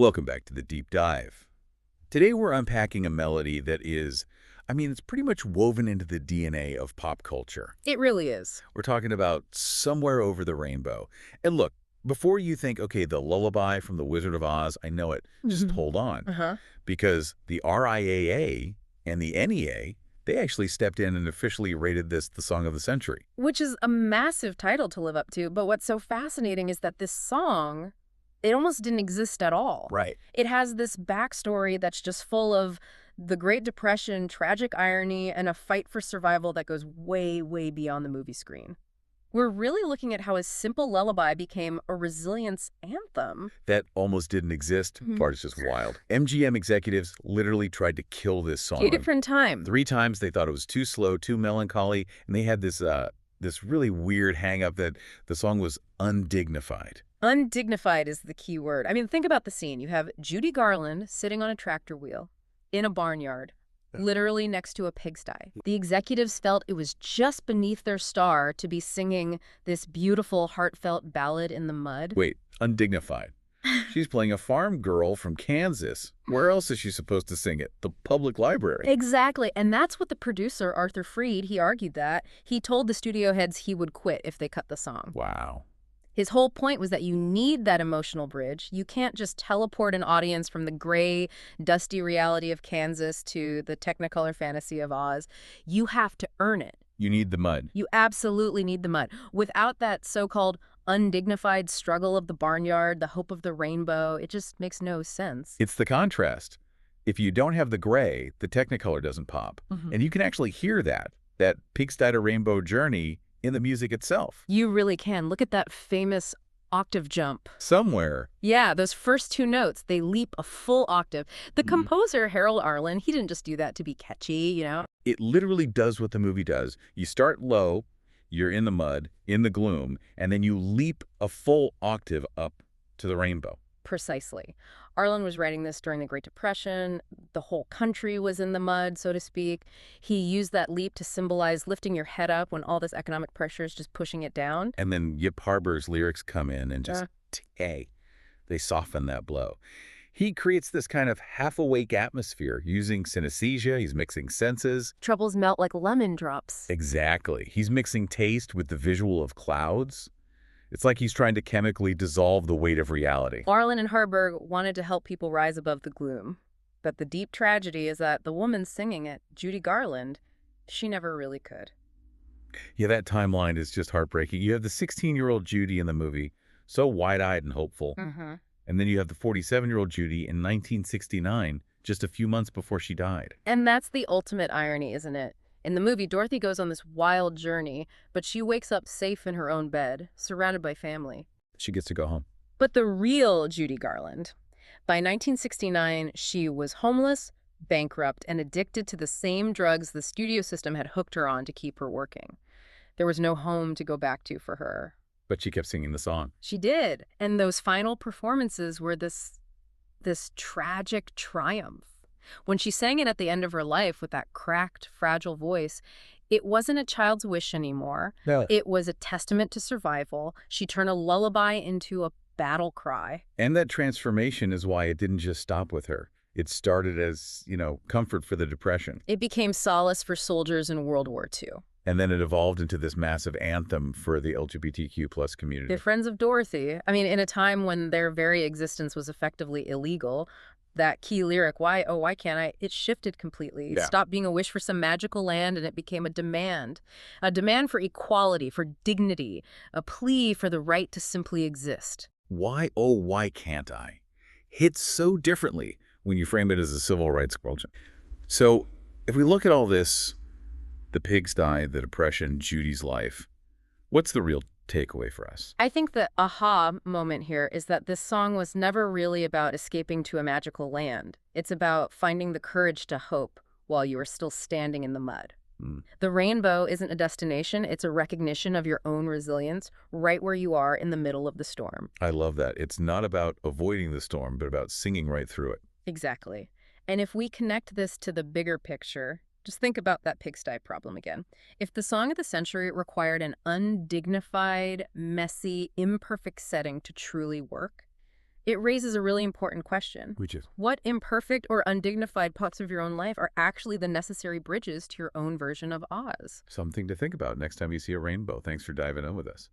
Welcome back to the Deep Dive. Today we're unpacking a melody that is, it's pretty much woven into the DNA of pop culture. It really is. We're talking about Somewhere Over the Rainbow. And look, before you think, okay, the lullaby from The Wizard of Oz, I know it, just hold on. Because the RIAA and the NEA, they actually stepped in and officially rated this the Song of the Century. Which is a massive title to live up to, but what's so fascinating is that this song, it almost didn't exist at all. Right. It has this backstory that's just full of the Great Depression, tragic irony, and a fight for survival that goes way, way beyond the movie screen. We're really looking at how a simple lullaby became a resilience anthem. That almost didn't exist. Part is just wild. MGM executives literally tried to kill this song. 3 different times. 3 times they thought it was too slow, too melancholy, and they had this really weird hang-up that the song was undignified. Undignified is the key word. Think about the scene. You have Judy Garland sitting on a tractor wheel in a barnyard, literally next to a pigsty. The executives felt it was just beneath their star to be singing this beautiful, heartfelt ballad in the mud. Wait, undignified. She's playing a farm girl from Kansas. Where else is she supposed to sing it? The public library. Exactly, and that's what the producer, Arthur Freed, he argued that. He told the studio heads he would quit if they cut the song. Wow. His whole point was that you need that emotional bridge. You can't just teleport an audience from the gray, dusty reality of Kansas to the technicolor fantasy of Oz. You have to earn it. You need the mud. You absolutely need the mud. Without that so-called undignified struggle of the barnyard, the hope of the rainbow, it just makes no sense. It's the contrast. If you don't have the gray, the technicolor doesn't pop. And you can actually hear that pigsty to rainbow journey in the music itself. You really can. Look at that famous octave jump. Somewhere. Yeah, those first 2 notes, they leap a full octave. The composer, Harold Arlen, he didn't just do that to be catchy, It literally does what the movie does. You start low, you're in the mud, in the gloom, and then you leap a full octave up to the rainbow. Precisely. Arlen was writing this during the Great Depression. The whole country was in the mud, so to speak. He used that leap to symbolize lifting your head up when all this economic pressure is just pushing it down. And then Yip Harburg's lyrics come in and just, they soften that blow. He creates this kind of half-awake atmosphere using synesthesia. He's mixing senses. Troubles melt like lemon drops. Exactly. He's mixing taste with the visual of clouds. It's like he's trying to chemically dissolve the weight of reality. Arlen and Harburg wanted to help people rise above the gloom. But the deep tragedy is that the woman singing it, Judy Garland, she never really could. Yeah, that timeline is just heartbreaking. You have the 16-year-old Judy in the movie, so wide-eyed and hopeful. And then you have the 47-year-old Judy in 1969, just a few months before she died. And that's the ultimate irony, isn't it? In the movie, Dorothy goes on this wild journey, but she wakes up safe in her own bed, surrounded by family. She gets to go home. But the real Judy Garland, by 1969, she was homeless, bankrupt, and addicted to the same drugs the studio system had hooked her on to keep her working. There was no home to go back to for her. But she kept singing the song. She did. And those final performances were this tragic triumph. When she sang it at the end of her life with that cracked, fragile voice, it wasn't a child's wish anymore. No. It was a testament to survival. She turned a lullaby into a battle cry. And that transformation is why it didn't just stop with her. It started as, comfort for the Depression. It became solace for soldiers in World War II. And then it evolved into this massive anthem for the LGBTQ plus community. The Friends of Dorothy, in a time when their very existence was effectively illegal, that key lyric, why can't I, it shifted completely. It stopped being a wish for some magical land, and it became a demand for equality, for dignity, a plea for the right to simply exist. Why can't I? Hits so differently when you frame it as a civil rights question. So if we look at all this, the pigsty, the Depression, Judy's life, what's the real takeaway for us? I think the aha moment here is that this song was never really about escaping to a magical land. It's about finding the courage to hope while you are still standing in the mud. The rainbow isn't a destination. It's a recognition of your own resilience right where you are in the middle of the storm. I love that. It's not about avoiding the storm, but about singing right through it. Exactly. And if we connect this to the bigger picture, just think about that pigsty problem again. If the song of the century required an undignified, messy, imperfect setting to truly work, it raises a really important question. Which is? What imperfect or undignified parts of your own life are actually the necessary bridges to your own version of Oz? Something to think about next time you see a rainbow. Thanks for diving in with us.